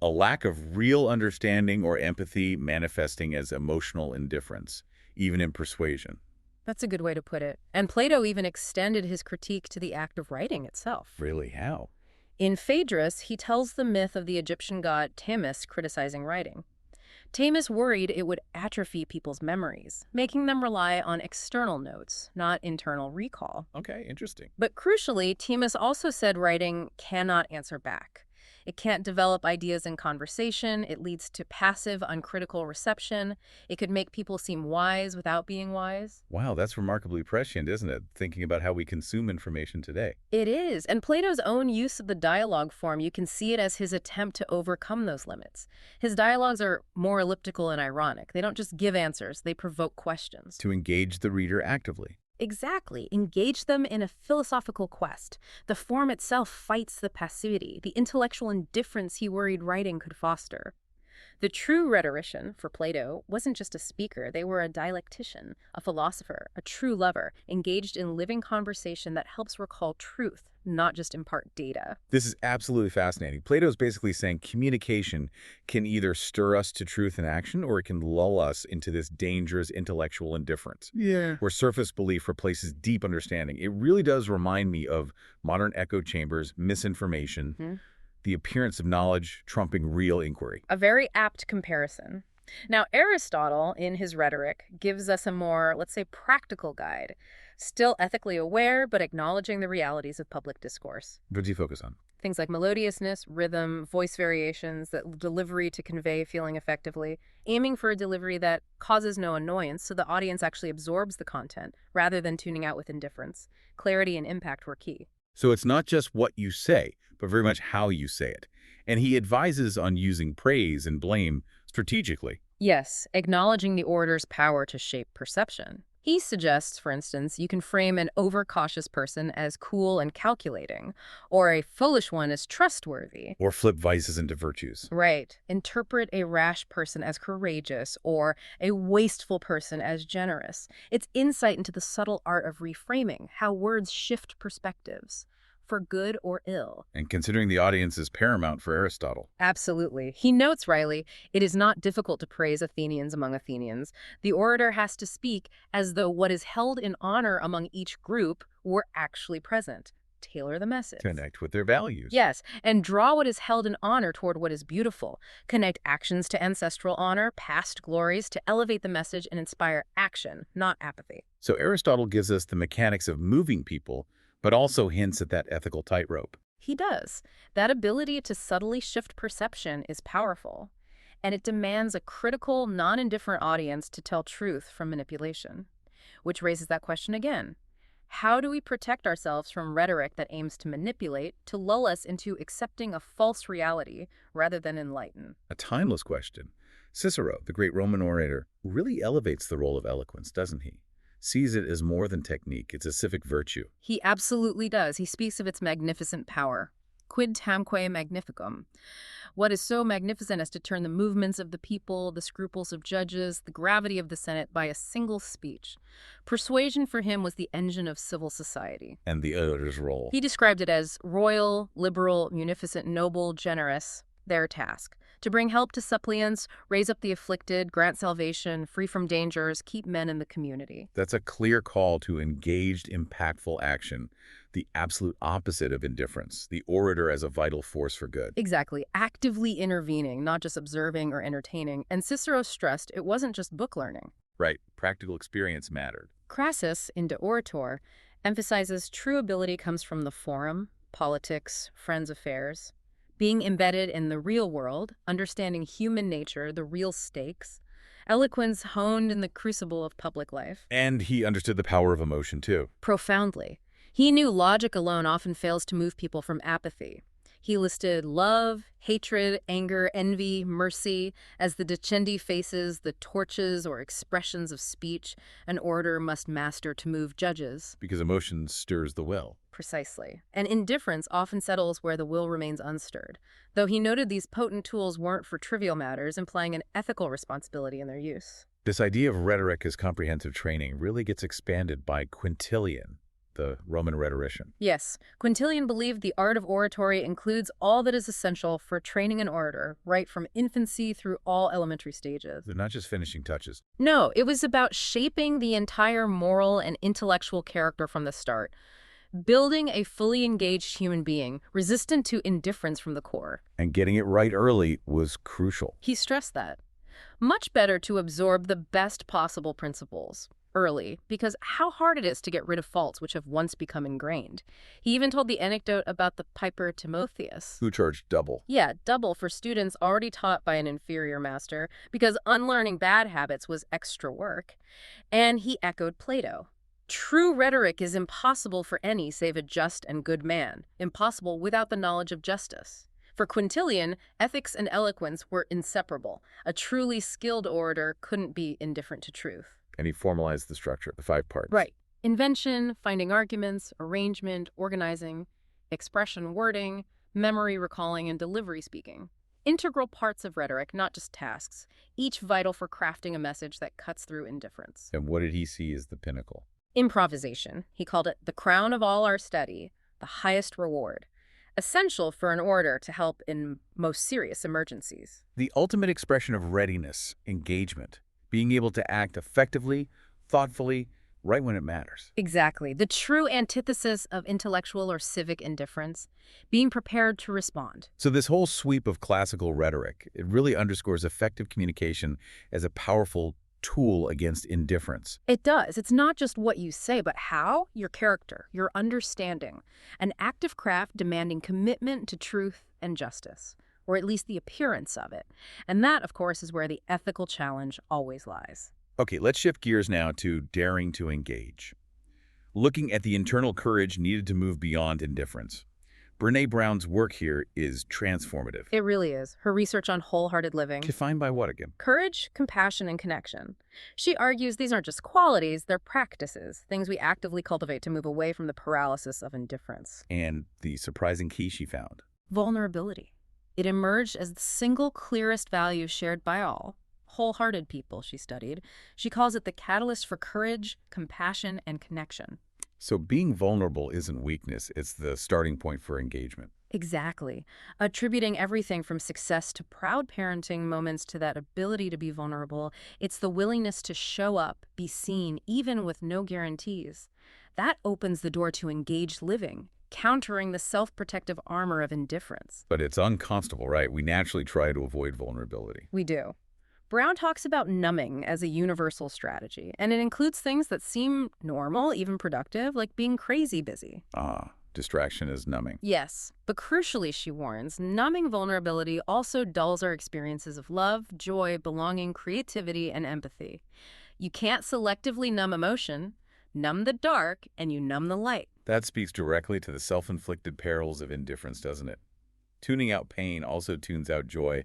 A: a lack of real understanding or empathy manifesting as emotional indifference, even in persuasion.
B: That's a good way to put it. And Plato even extended his critique to the act of writing itself.
A: Really, how?
B: In Phaedrus, he tells the myth of the Egyptian god Thamus criticizing writing. Thamus worried it would atrophy people's memories, making them rely on external notes, not internal recall.
A: Okay, interesting.
B: But crucially, Thamus also said writing cannot answer back. It can't develop ideas in conversation. It leads to passive, uncritical reception. It could make people seem wise without being wise.
A: Wow, that's remarkably prescient, isn't it? Thinking about how we consume information today.
B: It is. And Plato's own use of the dialogue form, you can see it as his attempt to overcome those limits. His dialogues are more elliptical and ironic. They don't just give answers, they provoke questions.
A: To engage the reader actively.
B: Exactly. Engage them in a philosophical quest. The form itself fights the passivity, the intellectual indifference he worried writing could foster. The true rhetorician, for Plato, wasn't just a speaker. They were a dialectician, a philosopher, a true lover, engaged in living conversation that helps recall truth, not just impart data.
A: This is absolutely fascinating. Plato's basically saying communication can either stir us to truth and action, or it can lull us into this dangerous intellectual indifference. Yeah. Where surface belief replaces deep understanding. It really does remind me of modern echo chambers, misinformation, the appearance of knowledge trumping real inquiry.
B: A very apt comparison. Now, Aristotle, in his Rhetoric, gives us a more, let's say, practical guide, still ethically aware, but acknowledging the realities of public discourse.
A: What do you focus on?
B: Things like melodiousness, rhythm, voice variations, that delivery to convey feeling effectively, aiming for a delivery that causes no annoyance so the audience actually absorbs the content rather than tuning out with indifference. Clarity and impact were key.
A: So it's not just what you say, but very much how you say it. And he advises on using praise and blame strategically.
B: Yes, acknowledging the orator's power to shape perception. He suggests, for instance, you can frame an overcautious person as cool and calculating, or a foolish one as trustworthy.
A: Or flip vices into virtues.
B: Right. Interpret a rash person as courageous, or a wasteful person as generous. It's insight into the subtle art of reframing, how words shift perspectives, for good or ill.
A: And considering the audience is paramount for Aristotle.
B: Absolutely. He notes, Riley, it is not difficult to praise Athenians among Athenians. The orator has to speak as though what is held in honor among each group were actually present. Tailor the message.
A: Connect with their values.
B: Yes, and draw what is held in honor toward what is beautiful. Connect actions to ancestral honor, past glories, to elevate the message and inspire action, not apathy.
A: So Aristotle gives us the mechanics of moving people, but also hints at that ethical tightrope.
B: He does. That ability to subtly shift perception is powerful, and it demands a critical, non-indifferent audience to tell truth from manipulation. Which raises that question again. How do we protect ourselves from rhetoric that aims to manipulate, to lull us into accepting a false reality rather than enlighten?
A: A timeless question. Cicero, the great Roman orator, really elevates the role of eloquence, doesn't he? Sees it as more than technique, it's a civic virtue.
B: He absolutely does. He speaks of its magnificent power. Quid tamque magnificum. What is so magnificent as to turn the movements of the people, the scruples of judges, the gravity of the Senate by a single speech. Persuasion for him was the engine of civil society.
A: And the orator's role.
B: He described it as royal, liberal, munificent, noble, generous, their task. To bring help to suppliants, raise up the afflicted, grant salvation, free from dangers, keep men in the community.
A: That's a clear call to engaged, impactful action, the absolute opposite of indifference, the orator as a vital force for good.
B: Exactly. Actively intervening, not just observing or entertaining. And Cicero stressed it wasn't just book learning.
A: Right. Practical experience mattered.
B: Crassus, in De Orator, emphasizes true ability comes from the forum, politics, friends' affairs. Being embedded in the real world, understanding human nature, the real stakes, eloquence honed in the crucible of public life.
A: And he understood the power of emotion, too.
B: Profoundly. He knew logic alone often fails to move people from apathy. He listed love, hatred, anger, envy, mercy as the Dicendi faces, the torches or expressions of speech an orator must master to move judges.
A: Because emotion stirs the will.
B: Precisely. And indifference often settles where the will remains unstirred, though he noted these potent tools weren't for trivial matters, implying an ethical responsibility in their use.
A: This idea of rhetoric as comprehensive training really gets expanded by Quintilian, the Roman rhetorician.
B: Yes, Quintilian believed the art of oratory includes all that is essential for training an orator, right from infancy through all elementary stages.
A: They're not just finishing touches.
B: No, it was about shaping the entire moral and intellectual character from the start, building a fully engaged human being, resistant to indifference from the core.
A: And getting it right early was crucial.
B: He stressed that. Much better to absorb the best possible principles early, because how hard it is to get rid of faults which have once become ingrained. He even told the anecdote about the piper Timotheus.
A: Who charged double.
B: Yeah, double for students already taught by an inferior master, because unlearning bad habits was extra work. And he echoed Plato. True rhetoric is impossible for any save a just and good man, impossible without the knowledge of justice. For Quintilian, ethics and eloquence were inseparable. A truly skilled orator couldn't be indifferent to truth.
A: And he formalized the structure, the 5 parts.
B: Right. Invention, finding arguments, arrangement, organizing, expression, wording, memory, recalling, and delivery speaking. Integral parts of rhetoric, not just tasks, each vital for crafting a message that cuts through indifference.
A: And what did he see as the pinnacle?
B: Improvisation. He called it the crown of all our study, the highest reward. Essential for an orator to help in most serious emergencies.
A: The ultimate expression of readiness, engagement, being able to act effectively, thoughtfully, right when it matters.
B: Exactly. The true antithesis of intellectual or civic indifference, being prepared to respond.
A: So this whole sweep of classical rhetoric, it really underscores effective communication as a powerful tool against indifference.
B: It does. It's not just what you say, but how? Your character, your understanding. An active craft demanding commitment to truth and justice, or at least the appearance of it. And that, of course, is where the ethical challenge always lies.
A: Okay, let's shift gears now to daring to engage. Looking at the internal courage needed to move beyond indifference. Brené Brown's work here is transformative.
B: It really is. Her research on wholehearted living.
A: Defined by what again?
B: Courage, compassion, and connection. She argues these aren't just qualities, they're practices, things we actively cultivate to move away from the paralysis of indifference.
A: And the surprising key she found.
B: Vulnerability. It emerged as the single clearest value shared by all. Wholehearted people, she studied. She calls it the catalyst for courage, compassion, and connection.
A: So being vulnerable isn't weakness, it's the starting point for engagement.
B: Exactly. Attributing everything from success to proud parenting moments to that ability to be vulnerable, it's the willingness to show up, be seen, even with no guarantees. That opens the door to engaged living, countering the self-protective armor of indifference.
A: But it's uncomfortable, right? We naturally try to avoid vulnerability.
B: We do. Brown talks about numbing as a universal strategy, and it includes things that seem normal, even productive, like being crazy busy.
A: Distraction is numbing.
B: Yes, but crucially, she warns, numbing vulnerability also dulls our experiences of love, joy, belonging, creativity, and empathy. You can't selectively numb emotion. Numb the dark, and you numb the light.
A: That speaks directly to the self-inflicted perils of indifference, doesn't it? Tuning out pain also tunes out joy,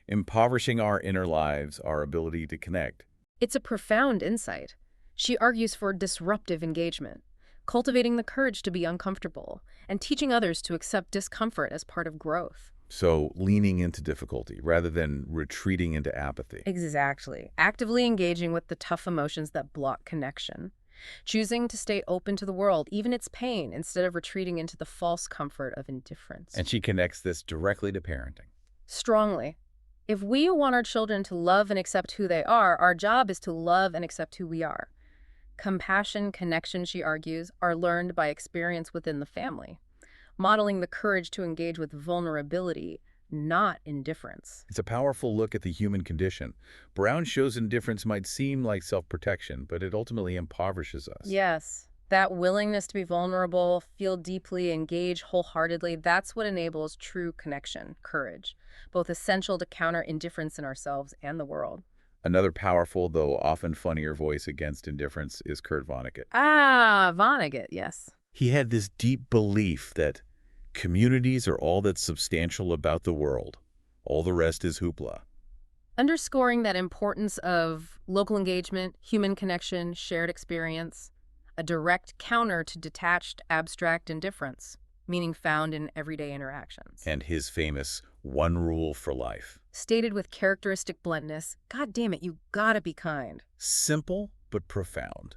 A: impoverishing our inner lives, our ability to connect.
B: It's a profound insight. She argues for disruptive engagement, cultivating the courage to be uncomfortable, and teaching others to accept discomfort as part of growth.
A: So leaning into difficulty rather than retreating into apathy.
B: Exactly. Actively engaging with the tough emotions that block connection. Choosing to stay open to the world, even its pain, instead of retreating into the false comfort of indifference.
A: And she connects this directly to parenting.
B: Strongly. If we want our children to love and accept who they are, our job is to love and accept who we are. Compassion, connection, she argues, are learned by experience within the family, modeling the courage to engage with vulnerability, not indifference.
A: It's a powerful look at the human condition. Brown shows indifference might seem like self-protection, but it ultimately impoverishes us.
B: Yes. That willingness to be vulnerable, feel deeply, engage wholeheartedly, that's what enables true connection, courage, both essential to counter indifference in ourselves and the world.
A: Another powerful, though often funnier voice against indifference is Kurt Vonnegut.
B: Vonnegut, yes.
A: He had this deep belief that communities are all that's substantial about the world. All the rest is hoopla.
B: Underscoring that importance of local engagement, human connection, shared experience, a direct counter to detached, abstract indifference, meaning found in everyday interactions.
A: And his famous one rule for life.
B: Stated with characteristic bluntness, God damn it, you gotta be kind.
A: Simple, but profound.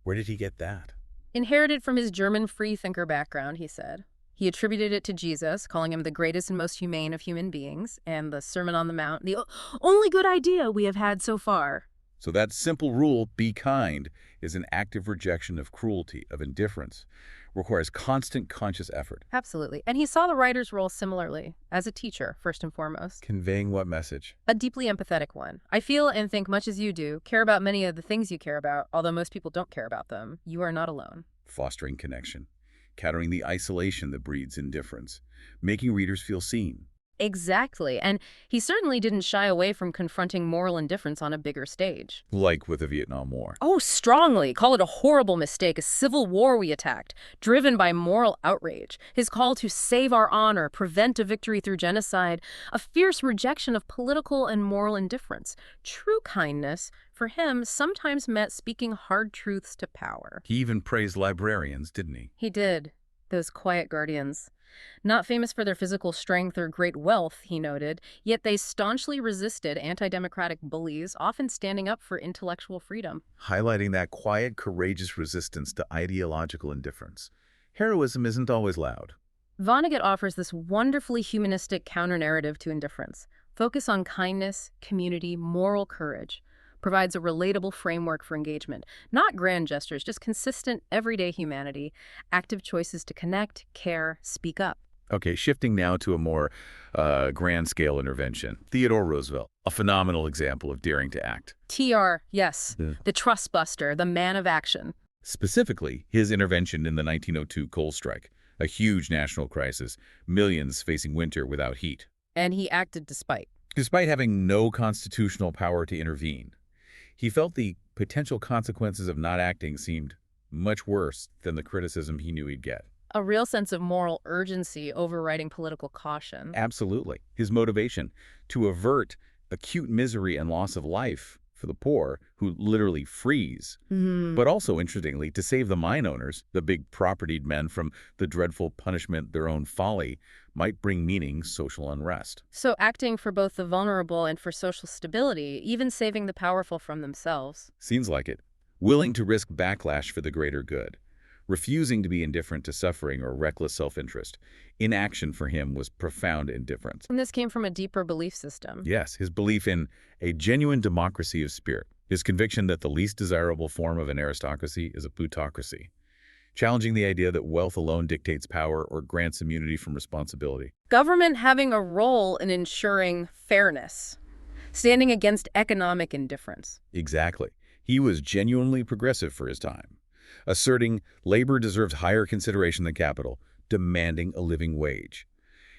A: Where did he get that?
B: Inherited from his German freethinker background, he said. He attributed it to Jesus, calling him the greatest and most humane of human beings, and the Sermon on the Mount, the only good idea we have had so far.
A: So that simple rule, be kind, is an active rejection of cruelty, of indifference, requires constant conscious effort.
B: Absolutely. And he saw the writer's role similarly, as a teacher, first and foremost.
A: Conveying what message?
B: A deeply empathetic one. I feel and think much as you do, care about many of the things you care about, although most people don't care about them. You are not alone.
A: Fostering connection, countering the isolation that breeds indifference, making readers feel seen.
B: Exactly. And he certainly didn't shy away from confronting moral indifference on a bigger stage.
A: Like with the Vietnam War.
B: Oh, strongly. Call it a horrible mistake, a civil war we attacked, driven by moral outrage. His call to save our honor, prevent a victory through genocide, a fierce rejection of political and moral indifference. True kindness, for him, sometimes meant speaking hard truths to power.
A: He even praised librarians, didn't he?
B: He did. Those quiet guardians. Not famous for their physical strength or great wealth, he noted, yet they staunchly resisted anti-democratic bullies, often standing up for intellectual freedom.
A: Highlighting that quiet, courageous resistance to ideological indifference. Heroism isn't always loud.
B: Vonnegut offers this wonderfully humanistic counter-narrative to indifference. Focus on kindness, community, moral courage. Provides a relatable framework for engagement. Not grand gestures, just consistent, everyday humanity, active choices to connect, care, speak up.
A: Okay, shifting now to a more grand-scale intervention. Theodore Roosevelt, a phenomenal example of daring to act.
B: TR, yes.
A: Yeah.
B: The trust buster, the man of action.
A: Specifically, his intervention in the 1902 coal strike, a huge national crisis, millions facing winter without heat.
B: And he acted despite.
A: Despite having no constitutional power to intervene, he felt the potential consequences of not acting seemed much worse than the criticism he knew he'd get.
B: A real sense of moral urgency overriding political caution.
A: Absolutely. His motivation to avert acute misery and loss of life for the poor who literally freeze, but also, interestingly, to save the mine owners, the big propertied men, from the dreadful punishment their own folly might bring meaning social unrest.
B: So acting for both the vulnerable and for social stability, even saving the powerful from themselves.
A: Seems like it. Willing to risk backlash for the greater good. Refusing to be indifferent to suffering or reckless self-interest. Inaction for him was profound indifference.
B: And this came from a deeper belief system.
A: Yes, his belief in a genuine democracy of spirit. His conviction that the least desirable form of an aristocracy is a plutocracy. Challenging the idea that wealth alone dictates power or grants immunity from responsibility.
B: Government having a role in ensuring fairness. Standing against economic indifference.
A: Exactly. He was genuinely progressive for his time, asserting labor deserves higher consideration than capital, demanding a living wage.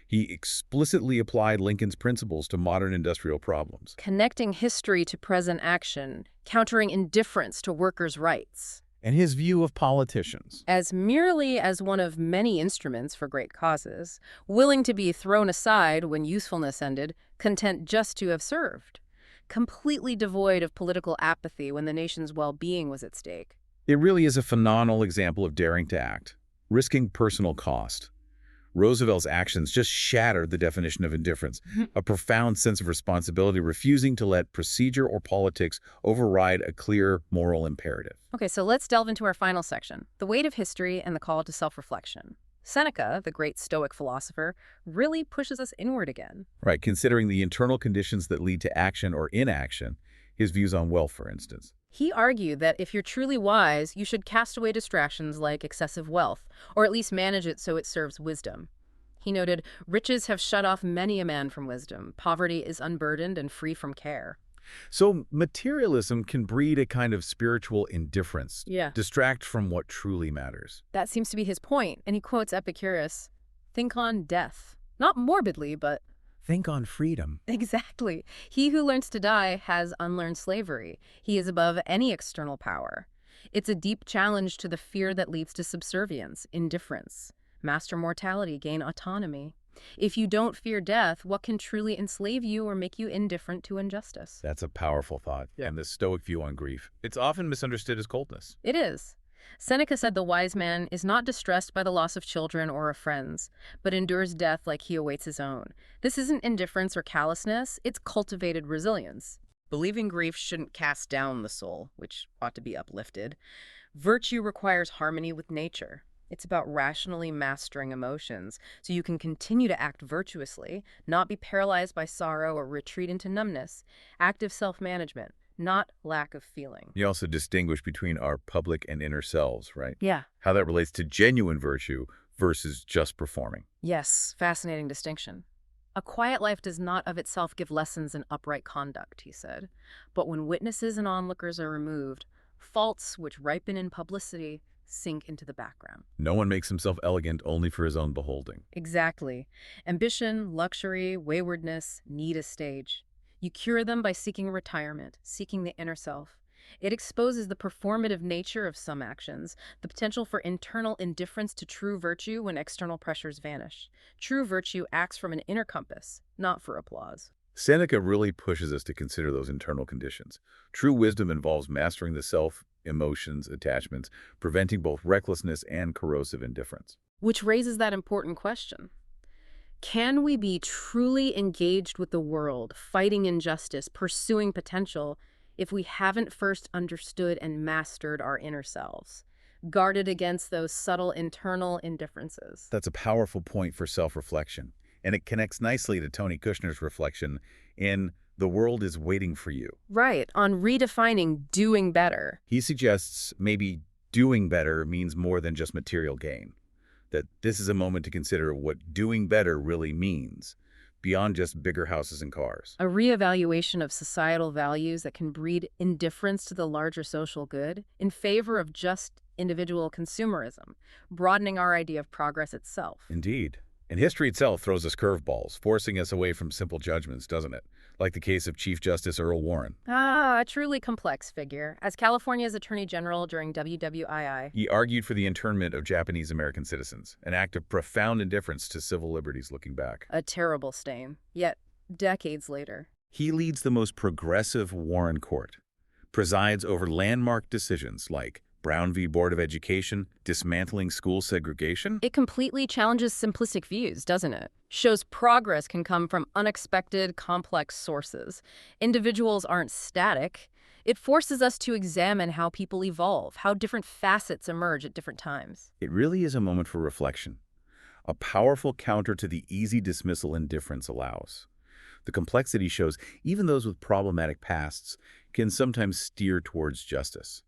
A: He explicitly applied Lincoln's principles to modern industrial problems.
B: Connecting history to present action, countering indifference to workers' rights.
A: And his view of politicians.
B: As merely as one of many instruments for great causes, willing to be thrown aside when usefulness ended, content just to have served. Completely devoid of political apathy when the nation's well-being was at stake.
A: It really is a phenomenal example of daring to act, risking personal cost. Roosevelt's actions just shattered the definition of indifference, a profound sense of responsibility, refusing to let procedure or politics override a clear moral imperative.
B: Okay, so let's delve into our final section, the weight of history and the call to self-reflection. Seneca, the great Stoic philosopher, really pushes us inward again.
A: Right, considering the internal conditions that lead to action or inaction, his views on wealth, for instance.
B: He argued that if you're truly wise, you should cast away distractions like excessive wealth, or at least manage it so it serves wisdom. He noted, riches have shut off many a man from wisdom. Poverty is unburdened and free from care.
A: So materialism can breed a kind of spiritual indifference,
B: Yeah.
A: distract from what truly matters.
B: That seems to be his point, and he quotes Epicurus, think on death. Not morbidly, but
A: Think on freedom.
B: exactly. He who learns to die has unlearned slavery. He is above any external power. It's a deep challenge to the fear that leads to subservience, indifference. Master mortality, gain autonomy. If you don't fear death, what can truly enslave you or make you indifferent to injustice?
A: That's a powerful thought. Yeah. And the Stoic view on grief. It's often misunderstood as coldness.
B: It is. Seneca said the wise man is not distressed by the loss of children or of friends, but endures death like he awaits his own. This isn't indifference or callousness, it's cultivated resilience. Believing grief shouldn't cast down the soul, which ought to be uplifted. Virtue requires harmony with nature. It's about rationally mastering emotions so you can continue to act virtuously, not be paralyzed by sorrow or retreat into numbness. Active self-management, not lack of feeling.
A: You also distinguish between our public and inner selves, right?
B: Yeah.
A: How that relates to genuine virtue versus just performing.
B: Yes, fascinating distinction. A quiet life does not of itself give lessons in upright conduct, he said. But when witnesses and onlookers are removed, faults which ripen in publicity sink into the background.
A: No one makes himself elegant only for his own beholding.
B: Exactly. Ambition, luxury, waywardness need a stage. You cure them by seeking retirement, seeking the inner self. It exposes the performative nature of some actions, the potential for internal indifference to true virtue when external pressures vanish. True virtue acts from an inner compass, not for applause.
A: Seneca really pushes us to consider those internal conditions. True wisdom involves mastering the self, emotions, attachments, preventing both recklessness and corrosive indifference.
B: Which raises that important question. Can we be truly engaged with the world, fighting injustice, pursuing potential, if we haven't first understood and mastered our inner selves, guarded against those subtle internal indifferences?
A: That's a powerful point for self-reflection, and it connects nicely to Tony Kushner's reflection in The World is Waiting for You.
B: Right, on redefining doing better.
A: He suggests maybe doing better means more than just material gain, that this is a moment to consider what doing better really means, beyond just bigger houses and cars.
B: A reevaluation of societal values that can breed indifference to the larger social good in favor of just individual consumerism, broadening our idea of progress itself.
A: Indeed. And history itself throws us curveballs, forcing us away from simple judgments, doesn't it? Like the case of Chief Justice Earl Warren.
B: A truly complex figure. As California's Attorney General during WWII,
A: He argued for the internment of Japanese American citizens, an act of profound indifference to civil liberties looking back.
B: a terrible stain. Yet, decades later,
A: He leads the most progressive Warren Court, presides over landmark decisions like Brown v. Board of Education, dismantling school segregation.
B: it completely challenges simplistic views, doesn't it? Shows progress can come from unexpected, complex sources. Individuals aren't static. It forces us to examine how people evolve, how different facets emerge at different times.
A: It really is a moment for reflection, a powerful counter to the easy dismissal indifference allows. The complexity shows even those with problematic pasts can sometimes steer towards justice.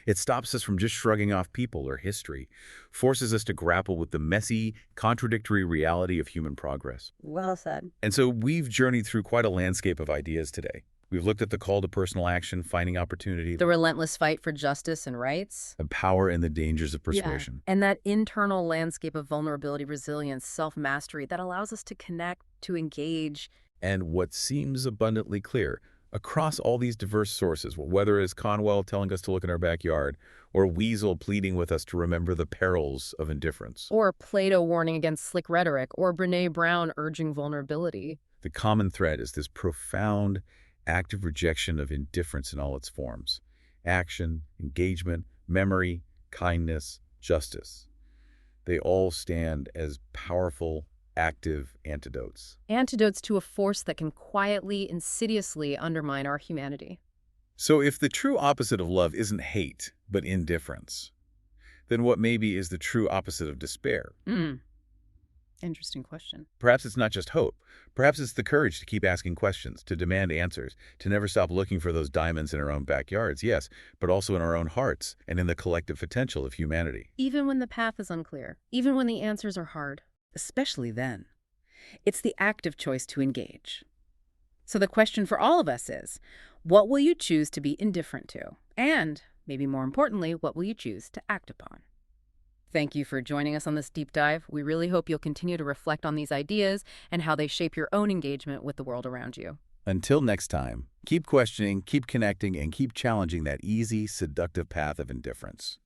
A: It stops us from just shrugging off people or history, forces us to grapple with the messy, contradictory reality of human progress.
B: Well said.
A: And so we've journeyed through quite a landscape of ideas today. We've looked at the call to personal action, finding opportunity,
B: The relentless fight for justice and rights.
A: the power and the dangers of persuasion.
B: And that internal landscape of vulnerability, resilience, self-mastery that allows us to connect, to engage.
A: And what seems abundantly clear, across all these diverse sources, whether it's Conwell telling us to look in our backyard, or Wiesel pleading with us to remember the perils of indifference,
B: Or Plato warning against slick rhetoric, or Brene Brown urging vulnerability.
A: the common thread is this profound, active rejection of indifference in all its forms: action, engagement, memory, kindness, justice. They all stand as powerful, active antidotes.
B: Antidotes to a force that can quietly, insidiously undermine our humanity.
A: So if the true opposite of love isn't hate, but indifference, then what maybe is the true opposite of despair?
B: Interesting question.
A: Perhaps it's not just hope. Perhaps it's the courage to keep asking questions, to demand answers, to never stop looking for those diamonds in our own backyards, yes, but also in our own hearts and in the collective potential of humanity.
B: Even when the path is unclear, even when the answers are hard. Especially then. It's the active choice to engage. So the question for all of us is, what will you choose to be indifferent to? And, maybe more importantly, what will you choose to act upon? Thank you for joining us on this deep dive. We really hope you'll continue to reflect on these ideas and how they shape your own engagement with the world around you.
A: Until next time, keep questioning, keep connecting, and keep challenging that easy, seductive path of indifference.